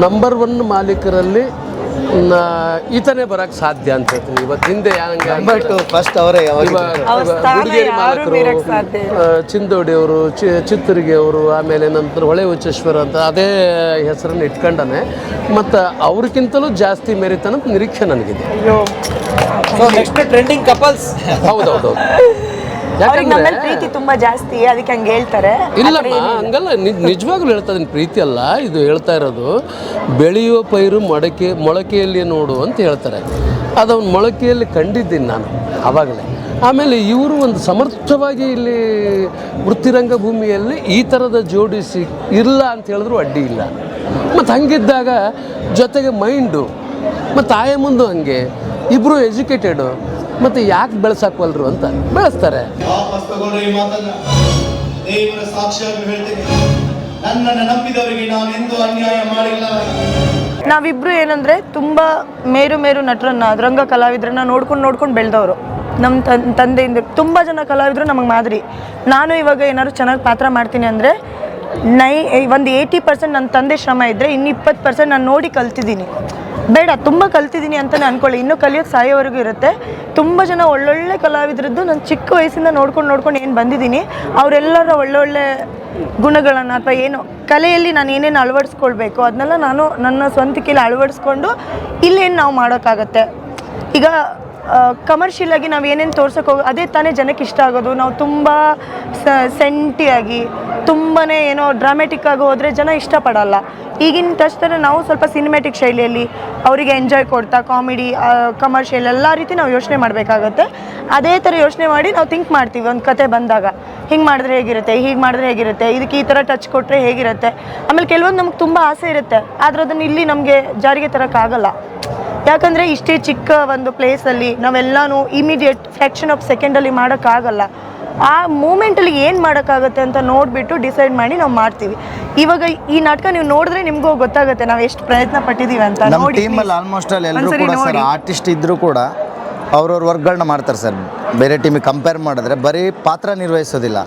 ನಂಬರ್ 1 ಮಾಲೀಕರಲ್ಲಿ ಈತನೇ ಬರೋಕ್ಕೆ ಸಾಧ್ಯ ಅಂತ ಹೇಳ್ತೀನಿ. ಇವತ್ತು ಹಿಂದೆ ಫಸ್ಟ್ ಅವರೇ ಗುಡಿಗೇರಿ ಮಾಲಕರು, ಚಿಂದೋಡಿಯವರು, ಚಿತ್ತೂರಿಗೆ ಅವರು, ಆಮೇಲೆ ನಂತರ ಹೊಳೆ ಹುಚ್ಚೇಶ್ವರ ಅಂತ ಅದೇ ಹೆಸರನ್ನು ಇಟ್ಕೊಂಡಾನೆ. ಮತ್ತು ಅವ್ರಿಗಿಂತಲೂ ಜಾಸ್ತಿ ಮೆರಿತಾನಂತ ನಿರೀಕ್ಷೆ ನನಗಿದೆ. Next trending couples. ಹೌದೌದು. ಯಾಕಂದ್ರೆ ಪ್ರೀತಿ ತುಂಬಾ ಜಾಸ್ತಿ, ಅದಕ್ಕೆ ಹಂಗೆ ಹೇಳ್ತಾರೆ. ಇಲ್ಲಮ್ಮ, ಹಂಗಲ್ಲ, ನಿಜವಾಗ್ಲೂ ಹೇಳ್ತಾ ಇದ್ದೀನಿ. ಪ್ರೀತಿ ಅಲ್ಲ ಇದು ಹೇಳ್ತಾ ಇರೋದು. ಬೆಳೆಯುವ ಪೈರು ಮೊಳಕೆಯಲ್ಲಿ ನೋಡು ಅಂತ ಹೇಳ್ತಾರೆ. ಅದವನ್ನ ಮೊಳಕೆಯಲ್ಲಿ ಕಂಡಿದ್ದೀನಿ ನಾನು ಆವಾಗಲೇ. ಆಮೇಲೆ ಇವರು ಒಂದು ಸಮರ್ಥವಾಗಿ ಇಲ್ಲಿ ವೃತ್ತಿರಂಗ ಭೂಮಿಯಲ್ಲಿ ಈ ಥರದ ಜೋಡಿಸಿ ಇಲ್ಲ ಅಂತ ಹೇಳಿದ್ರು ಅಡ್ಡಿ ಇಲ್ಲ. ಮತ್ತು ಹಂಗಿದ್ದಾಗ ಜೊತೆಗೆ ಮೈಂಡು ಮತ್ತು ಆಯ ಮುಂದೆ ಹಂಗೆ ಇಬ್ಬರು ಎಜುಕೇಟೆಡು, ಮತ್ತು ಯಾಕೆ ಬೆಳೆಸಾಕ್ವಲ್ರು ಅಂತ ಬೆಳೆಸ್ತಾರೆ. ವಾಪಸ್ ತಗೊಂಡ್ರೆ ಈ ಮಾತನ್ನ ದೇವರ ಸಾಕ್ಷಿಯಾಗಿ ಹೇಳ್ತೇನೆ, ನನ್ನನ್ನು ನಂಬಿದವರಿಗೆ ನಾನು ಎಂದೂ ಅನ್ಯಾಯ ಮಾಡಿಲ್ಲ. ನಾವಿಬ್ರು ಏನಂದ್ರೆ ತುಂಬಾ ಮೇರು ನಟರನ್ನ ರಂಗ ಕಲಾವಿದ್ರನ್ನ ನೋಡ್ಕೊಂಡು ಬೆಳೆದವರು. ನಮ್ಮ ತಂದೆಯಿಂದ ತುಂಬ ಜನ ಕಲಾವಿದರು ನಮಗೆ ಮಾದರಿ. ನಾನು ಇವಾಗ ಏನಾದ್ರು ಚೆನ್ನಾಗಿ ಪಾತ್ರ ಮಾಡ್ತೀನಿ ಅಂದರೆ ಒಂದು 80% ನನ್ನ ತಂದೆ ಶ್ರಮ ಇದ್ದರೆ ಇನ್ನು 20% ನಾನು ನೋಡಿ ಕಲ್ತಿದ್ದೀನಿ. ಬೇಡ, ತುಂಬ ಕಲ್ತಿದ್ದೀನಿ ಅಂತಲೇ ಅಂದ್ಕೊಳ್ಳಿ, ಇನ್ನೂ ಕಲಿಯೋದು ಸಾಯೋವರೆಗೂ ಇರುತ್ತೆ. ತುಂಬ ಜನ ಒಳ್ಳೊಳ್ಳೆ ಕಲಾವಿದ್ರದ್ದು ನಾನು ಚಿಕ್ಕ ವಯಸ್ಸಿಂದ ನೋಡ್ಕೊಂಡು ಏನು ಬಂದಿದ್ದೀನಿ. ಅವರೆಲ್ಲರ ಒಳ್ಳೊಳ್ಳೆ ಗುಣಗಳನ್ನು ಅಥವಾ ಏನು ಕಲೆಯಲ್ಲಿ ನಾನು ಏನೇನು ಅಳವಡಿಸ್ಕೊಳ್ಬೇಕು ಅದನ್ನೆಲ್ಲ ನಾನು ನನ್ನ ಸ್ವಂತಿಕೆಯಲ್ಲಿ ಅಳವಡಿಸ್ಕೊಂಡು ಇಲ್ಲೇನು ನಾವು ಮಾಡೋಕ್ಕಾಗತ್ತೆ. ಈಗ ಕಮರ್ಷಿಯಲಾಗಿ ನಾವು ಏನೇನು ತೋರ್ಸೋಕೆ ಅದೇ ತಾನೇ ಜನಕ್ಕೆ ಇಷ್ಟ ಆಗೋದು. ನಾವು ತುಂಬ ಸೆಂಟಿಯಾಗಿ ತುಂಬಾ ಏನೋ ಡ್ರಾಮೆಟಿಕ್ ಆಗಿ ಹೋದರೆ ಜನ ಇಷ್ಟಪಡಲ್ಲ. ಈಗಿನ ತಕ್ಷಣ ನಾವು ಸ್ವಲ್ಪ ಸಿನಿಮ್ಯಾಟಿಕ್ ಶೈಲಿಯಲ್ಲಿ ಅವರಿಗೆ ಎಂಜಾಯ್ ಕೊಡ್ತಾ ಕಾಮಿಡಿ ಕಮರ್ಷಿಯಲ್ ಎಲ್ಲ ರೀತಿ ನಾವು ಯೋಚನೆ ಮಾಡಬೇಕಾಗತ್ತೆ. ಅದೇ ಥರ ಯೋಚನೆ ಮಾಡಿ ನಾವು ಥಿಂಕ್ ಮಾಡ್ತೀವಿ. ಒಂದು ಕತೆ ಬಂದಾಗ ಹಿಂಗೆ ಮಾಡಿದ್ರೆ ಹೇಗಿರುತ್ತೆ, ಹೀಗೆ ಮಾಡಿದ್ರೆ ಹೇಗಿರುತ್ತೆ, ಇದಕ್ಕೆ ಈ ಥರ ಟಚ್ ಕೊಟ್ಟರೆ ಹೇಗಿರುತ್ತೆ. ಆಮೇಲೆ ಕೆಲವೊಂದು ನಮ್ಗೆ ತುಂಬ ಆಸೆ ಇರುತ್ತೆ, ಆದರೆ ಅದನ್ನು ಇಲ್ಲಿ ನಮಗೆ ಜಾರಿಗೆ ತರೋಕ್ಕಾಗಲ್ಲ. ಯಾಕಂದರೆ ಇಷ್ಟೇ ಚಿಕ್ಕ ಒಂದು ಪ್ಲೇಸಲ್ಲಿ ನಾವೆಲ್ಲನೂ ಇಮಿಡಿಯೇಟ್ ಫ್ರ್ಯಾಕ್ಷನ್ ಆಫ್ ಸೆಕೆಂಡಲ್ಲಿ ಮಾಡೋಕ್ಕಾಗಲ್ಲ. ಆ ಮೂಮೆಂಟಲ್ಲಿ ಏನು ಮಾಡೋಕ್ಕಾಗತ್ತೆ ಅಂತ ನೋಡಿಬಿಟ್ಟು ಡಿಸೈಡ್ ಮಾಡಿ ನಾವು ಮಾಡ್ತೀವಿ. ಇವಾಗ ಈ ನಾಟಕ ನೀವು ನೋಡಿದ್ರೆ ನಿಮಗೂ ಗೊತ್ತಾಗುತ್ತೆ ನಾವು ಎಷ್ಟು ಪ್ರಯತ್ನ ಪಟ್ಟಿದ್ದೀವಿ ಅಂತ. ನಮ್ಮ ಟೀಮಲ್ಲಿ ಆಲ್ಮೋಸ್ಟ್ ಅಲ್ಲಿ ಎಲ್ಲರೂ ಕೂಡ ಸರ್ ಆರ್ಟಿಸ್ಟ್ ಇದ್ದರೂ ಕೂಡ ಅವ್ರವ್ರ ವರ್ಕ್ಗಳನ್ನ ಮಾಡ್ತಾರೆ ಸರ್. ಬೇರೆ ಟೀಮಿಗೆ ಕಂಪೇರ್ ಮಾಡಿದ್ರೆ ಬರೀ ಪಾತ್ರ ನಿರ್ವಹಿಸೋದಿಲ್ಲ,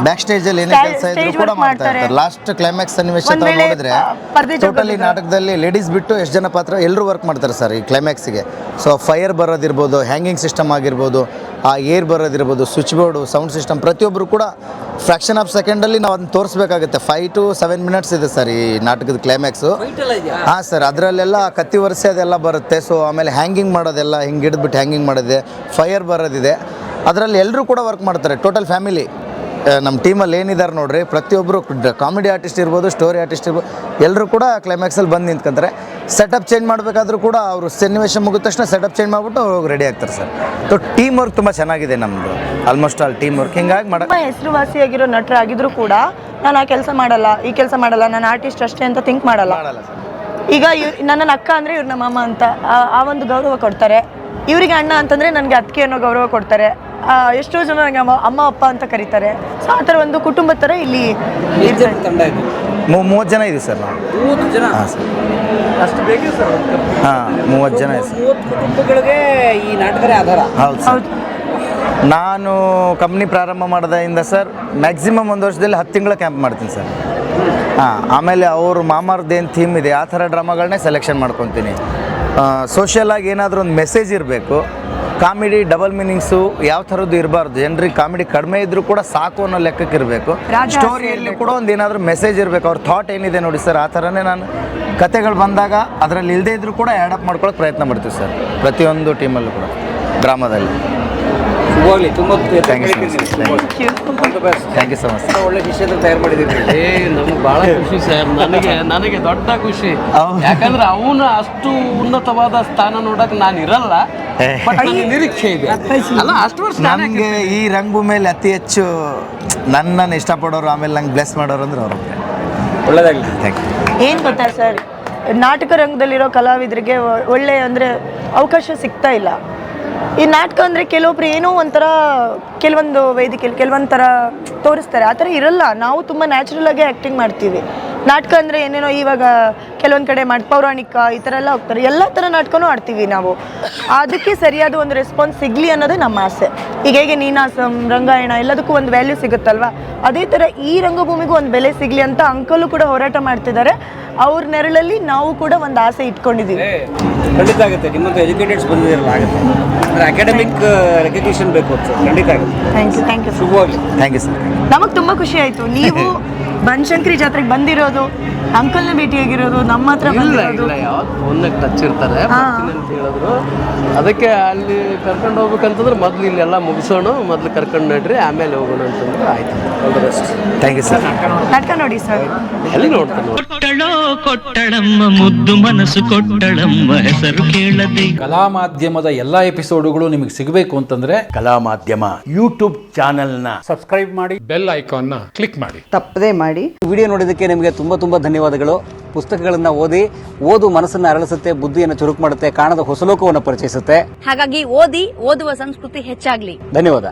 ಬ್ಯಾಕ್ ಸ್ಟೇಜಲ್ಲಿ ಏನೇ ಕೆಲಸ ಇದ್ರೂ ಕೂಡ ಮಾಡ್ತಾ ಇರ್ತಾರೆ. ಲಾಸ್ಟ್ ಕ್ಲೈಮ್ಯಾಕ್ಸ್ ಸನ್ನಿವೇಶ ನೋಡಿದ್ರೆ ಟೋಟಲಿ ನಾಟಕದಲ್ಲಿ ಲೇಡೀಸ್ ಬಿಟ್ಟು ಎಷ್ಟು ಜನ ಪಾತ್ರ ಎಲ್ಲರೂ ವರ್ಕ್ ಮಾಡ್ತಾರೆ ಸರ್ ಈ ಕ್ಲೈಮ್ಯಾಕ್ಸಿಗೆ. ಸೊ ಫೈರ್ ಬರೋದಿರ್ಬೋದು, ಹ್ಯಾಂಗಿಂಗ್ ಸಿಸ್ಟಮ್ ಆಗಿರ್ಬೋದು, ಆ ಏರ್ ಬರೋದಿರ್ಬೋದು, ಸ್ವಿಚ್ ಬೋರ್ಡು, ಸೌಂಡ್ ಸಿಸ್ಟಮ್, ಪ್ರತಿಯೊಬ್ಬರು ಕೂಡ ಫ್ರಾಕ್ಷನ್ ಆಫ್ ಸೆಕೆಂಡಲ್ಲಿ ನಾವು ಅದನ್ನ ತೋರಿಸ್ಬೇಕಾಗುತ್ತೆ. 5 to 7 minutes ಇದೆ ಸರ್ ಈ ನಾಟಕದ ಕ್ಲೈಮ್ಯಾಕ್ಸು. ಹಾಂ ಸರ್, ಅದರಲ್ಲೆಲ್ಲ ಕತ್ತಿ ಒರೆಸಿ ಅದೆಲ್ಲ ಬರುತ್ತೆ. ಸೊ ಆಮೇಲೆ ಹ್ಯಾಂಗಿಂಗ್ ಮಾಡೋದೆಲ್ಲ ಹಿಂಗೆ ಹಿಡಿದ್ಬಿಟ್ಟು ಹ್ಯಾಂಗಿಂಗ್ ಮಾಡೋದಿದೆ, ಫೈರ್ ಬರೋದಿದೆ. ಅದರಲ್ಲಿ ಎಲ್ಲರೂ ಕೂಡ ವರ್ಕ್ ಮಾಡ್ತಾರೆ. ಟೋಟಲ್ ಫ್ಯಾಮಿಲಿ ನಮ್ಮ ಟೀಮಲ್ಲಿ ಏನಿದ್ದಾರೆ ನೋಡ್ರಿ, ಪ್ರತಿಯೊಬ್ಬರು ಕಾಮಿಡಿ ಆರ್ಟಿಸ್ಟ್ ಇರ್ಬೋದು, ಸ್ಟೋರಿ ಆರ್ಟಿಸ್ಟ್ ಇರ್ಬೋದು, ಎಲ್ಲರೂ ಕೂಡ ಕ್ಲೈಮ್ಯಾಕ್ಸಲ್ಲಿ ಬಂದು ನಿಂತ್ಕೊಂತಾರೆ. ಸೆಟಪ್ ಚೇಂಜ್ ಮಾಡಬೇಕಾದ್ರೂ ಕೂಡ ಅವರು ಸನ್ನಿವೇಶ ಮುಗಿದ ತಕ್ಷಣ ಸೆಟಪ್ ಚೇಂಜ್ ಮಾಡಿಬಿಟ್ಟು ರೆಡಿ ಆಗ್ತಾರೆ ಸರ್. ಸೊ ಟೀಮ್ ವರ್ಕ್ ತುಂಬ ಚೆನ್ನಾಗಿದೆ ನಮ್ಮದು, ಆಲ್ಮೋಸ್ಟ್ ಆಲ್ ಟೀಮ್ ವರ್ಕ್. ಹಿಂಗಾಗಿ ತುಂಬ ಹೆಸರುವಾಸಿಯಾಗಿರೋ ನಟರಾಗಿದ್ರು ಕೂಡ ನಾನು ಆ ಕೆಲಸ ಮಾಡಲ್ಲ, ಈ ಕೆಲಸ ಮಾಡಲ್ಲ, ನಾನು ಆರ್ಟಿಸ್ಟ್ ಅಷ್ಟೇ ಅಂತ ಥಿಂಕ್ ಮಾಡಲ್ಲ. ಈಗ ನನ್ನ ಅಕ್ಕ ಅಂದರೆ ಇವ್ರು ನಮ್ಮ ಅಮ್ಮ ಅಂತ ಆ ಒಂದು ಗೌರವ ಕೊಡ್ತಾರೆ. ಇವರಿಗೆ ಅಣ್ಣ ಅಂತಂದರೆ ನನಗೆ ಅದಕ್ಕೆ ಅನ್ನೋ ಗೌರವ ಕೊಡ್ತಾರೆ. ಎಷ್ಟೋ ಜನ ನನಗೆ ಅಮ್ಮ ಅಪ್ಪ ಅಂತ ಕರೀತಾರೆ. ಸೊ ಆ ಥರ ಒಂದು ಕುಟುಂಬದ ಥರ ಇಲ್ಲಿ 30 ಜನ ಇದೆ ಸರ್ ನಾವು. 30 ಜನ? ಹಾಂ ಸರ್, ಅಷ್ಟು ಬೇಕೇ ಸರ್. ಹಾಂ 30 ಜನ ಇದೆ ಸರ್. 30 ಕುಟುಂಬಗಳಿಗೆ ಈ ನಾಟಕವೇ ಆಧಾರ. ಹೌದು ಸರ್. ನಾನು ಕಂಪ್ನಿ ಪ್ರಾರಂಭ ಮಾಡಿದಾಗಿಂದ ಸರ್ ಮ್ಯಾಕ್ಸಿಮಮ್ 1 ವರ್ಷದಲ್ಲಿ 10 ತಿಂಗಳ ಕ್ಯಾಂಪ್ ಮಾಡ್ತೀನಿ ಸರ್. ಹಾಂ, ಆಮೇಲೆ ಅವರು ಮಾಮಾರ್ದೇನು ಥೀಮ್ ಇದೆ ಆ ಥರ ಡ್ರಾಮಾಗಳನ್ನೇ ಸೆಲೆಕ್ಷನ್ ಮಾಡ್ಕೊತೀನಿ. ಸೋಷಿಯಲಾಗಿ ಏನಾದರೂ ಒಂದು ಮೆಸೇಜ್ ಇರಬೇಕು. ಕಾಮಿಡಿ ಡಬಲ್ ಮೀನಿಂಗ್ಸು ಯಾವ ಥರದ್ದು ಇರಬಾರ್ದು. ಜನರಿಗೆ ಕಾಮಿಡಿ ಕಡಿಮೆ ಇದ್ದರೂ ಕೂಡ ಸಾಕು ಅನ್ನೋ ಲೆಕ್ಕಕ್ಕೆ ಇರಬೇಕು. ಸ್ಟೋರಿಯಲ್ಲಿ ಕೂಡ ಒಂದು ಏನಾದರೂ ಮೆಸೇಜ್ ಇರಬೇಕು. ಅವ್ರ ಥಾಟ್ ಏನಿದೆ ನೋಡಿ ಸರ್, ಆ ಥರನೇ ನಾನು ಕತೆಗಳು ಬಂದಾಗ ಅದರಲ್ಲಿ ಇಲ್ಲದೇ ಇದ್ದರೂ ಕೂಡ ಆ್ಯಡಪ್ ಮಾಡ್ಕೊಳ್ಳೋಕೆ ಪ್ರಯತ್ನ ಮಾಡ್ತೀವಿ ಸರ್ ಪ್ರತಿಯೊಂದು ಟೀಮಲ್ಲೂ ಕೂಡ ಡ್ರಾಮಾದಲ್ಲಿ. ಹೋಗಲಿ, ತುಂಬ ಥ್ಯಾಂಕ್ ಯು ಸೊ ಮಚ್. ಒಳ್ಳೆ ವಿಷಯದ ತಯಾರು ಮಾಡಿದ್ದೀವಿ. ನಮ್ಗೆ ಭಾಳ ಖುಷಿ ಸರ್. ನನಗೆ ದೊಡ್ಡ ಖುಷಿ. ಯಾಕಂದ್ರೆ ಅವನು ಅಷ್ಟು ಉನ್ನತವಾದ ಸ್ಥಾನ ನೋಡಕ್ ನಾನು ಇರಲ್ಲ, ಬಟ್ ನನಗೆ ನಿರೀಕ್ಷೆ ಇದೆ. ಅಲ್ಲ, ಅಷ್ಟು ವರ್ಷ ನನಗೆ ಈ ರಂಗಭೂಮಿಯಲ್ಲಿ ಅತಿ ಹೆಚ್ಚು ನನ್ನನ್ನು ಇಷ್ಟಪಡೋರು, ಆಮೇಲೆ ನಂಗೆ ಬ್ಲೆಸ್ ಮಾಡೋರು ಅಂದ್ರೆ ಅವರು. ಒಳ್ಳೆಯದಾಗಲಿ. Thank you. ಏನು ಗೊತ್ತಾ ಸರ್, ನಾಟಕ ರಂಗದಲ್ಲಿರೋ ಕಲಾವಿದರಿಗೆ ಒಳ್ಳೆ ಅಂದರೆ ಅವಕಾಶ ಸಿಗ್ತಾ ಇಲ್ಲ. ಈ ನಾಟಕ ಅಂದರೆ ಕೆಲವೊಬ್ರು ಏನೋ ಒಂಥರ ಕೆಲವೊಂದು ವೇದಿಕೆಯಲ್ಲಿ ಕೆಲವೊಂದು ಥರ ತೋರಿಸ್ತಾರೆ, ಆ ಥರ ಇರಲ್ಲ. ನಾವು ತುಂಬ ನ್ಯಾಚುರಲಾಗಿ ಆ್ಯಕ್ಟಿಂಗ್ ಮಾಡ್ತೀವಿ. ನಾಟಕ ಅಂದರೆ ಏನೇನೋ ಇವಾಗ ಕೆಲವೊಂದು ಕಡೆ ಪೌರಾಣಿಕ ಈ ಥರ ಎಲ್ಲ ಹೋಗ್ತಾರೆ. ಎಲ್ಲ ಥರ ನಾಟಕನೂ ಆಡ್ತೀವಿ ನಾವು. ಅದಕ್ಕೆ ಸರಿಯಾದ ಒಂದು ರೆಸ್ಪಾನ್ಸ್ ಸಿಗಲಿ ಅನ್ನೋದೇ ನಮ್ಮ ಆಸೆ. ಈಗ ಹೇಗೆ ನೀನಾಸಂ, ರಂಗಾಯಣ ಎಲ್ಲದಕ್ಕೂ ಒಂದು ವ್ಯಾಲ್ಯೂ ಸಿಗುತ್ತಲ್ವ, ಅದೇ ಥರ ಈ ರಂಗಭೂಮಿಗೂ ಒಂದು ಬೆಲೆ ಸಿಗಲಿ ಅಂತ ಅಂಕಲು ಕೂಡ ಹೋರಾಟ ಮಾಡ್ತಿದ್ದಾರೆ. ಅವ್ರ ನೆರಳಲ್ಲಿ ನಾವು ಕೂಡ ಒಂದು ಆಸೆ ಇಟ್ಕೊಂಡಿದ್ದೀವಿ. ಖಂಡಿತ ಆಗುತ್ತೆ. ನಿಮ್ಮಂತ ಎಜುಕೇಟೆಡ್ಸ್ ಬಂದಿರಲ್ಲ, ಆಗುತ್ತೆ. ಅಂದರೆ ಅಕಾಡೆಮಿಕ್ ರೆಕಗ್ನಿಷನ್ ಬೇಕು ಸರ್. ಖಂಡಿತ ಆಗುತ್ತೆ. ಥ್ಯಾಂಕ್ ಯು ಶುಭವಾಗಲಿ. Thank you sir. ನಮಗೆ ತುಂಬ ಖುಷಿ ಆಯಿತು ನೀವು ಬನಶಂಕರಿ ಜಾತ್ರೆಗೆ ಬಂದಿರೋದು, ಅಂಕಲ್ನ ಭೇಟಿಯಾಗಿರೋದು, ನಮ್ಮ ಹತ್ರ ಬಂದಿರೋದು. ಯಾವತ್ತು ಫೋನ್ನಾಗ ಟಚ್ ಇರ್ತಾರೆ ಬರ್ತೀನಿ ಅಂತ ಹೇಳಿದ್ರು. ಅದಕ್ಕೆ ಅಲ್ಲಿ ಕರ್ಕೊಂಡು ಹೋಗ್ಬೇಕಂತಂದ್ರೆ ಮೊದಲು ಇಲ್ಲೆಲ್ಲ ಮುಗಿಸೋಣ, ಮೊದಲು ಕರ್ಕೊಂಡು ನಡ್ರಿ, ಆಮೇಲೆ ಹೋಗೋಣ ಅಂತಂದ್ರೆ ಆಯ್ತು. All the best. Thank you sir. ನಾಟಕ ನೋಡಿ ಸರ್. ಎಲ್ಲಿ ನೋಡ್ತಾನೆ ಕೊಟ್ಟಳಮ್ಮ ಮುದ್ದು ಮನಸ್ಸು ಕೊಟ್ಟಳಮ್ಮ ಹೆಸರು ಕೇಳದೆ. ಕಲಾ ಮಾಧ್ಯಮದ ಎಲ್ಲಾ ಎಪಿಸೋಡುಗಳು ನಿಮಗೆ ಸಿಗಬೇಕು ಅಂತಂದ್ರೆ ಕಲಾ ಮಾಧ್ಯಮ ಯೂಟ್ಯೂಬ್ ಚಾನೆಲ್ನ ಸಬ್ಸ್ಕ್ರೈಬ್ ಮಾಡಿ, ಬೆಲ್ ಐಕಾನ್ನ ಕ್ಲಿಕ್ ಮಾಡಿ, ತಪ್ಪದೇ ಮಾಡಿ. ವಿಡಿಯೋ ನೋಡಿದ್ದಕ್ಕೆ ನಿಮಗೆ ತುಂಬ ಧನ್ಯವಾದಗಳು. ಪುಸ್ತಕಗಳನ್ನು ಓದು ಮನಸ್ಸನ್ನು ಅರಳಿಸುತ್ತೆ, ಬುದ್ಧಿಯನ್ನು ಚುರುಕು ಮಾಡುತ್ತೆ, ಕಾಣದ ಹೊಸ ಲೋಕವನ್ನು ಪರಿಚಯಿಸುತ್ತೆ. ಹಾಗಾಗಿ ಓದುವ ಸಂಸ್ಕೃತಿ ಹೆಚ್ಚಾಗ್ಲಿ. ಧನ್ಯವಾದ.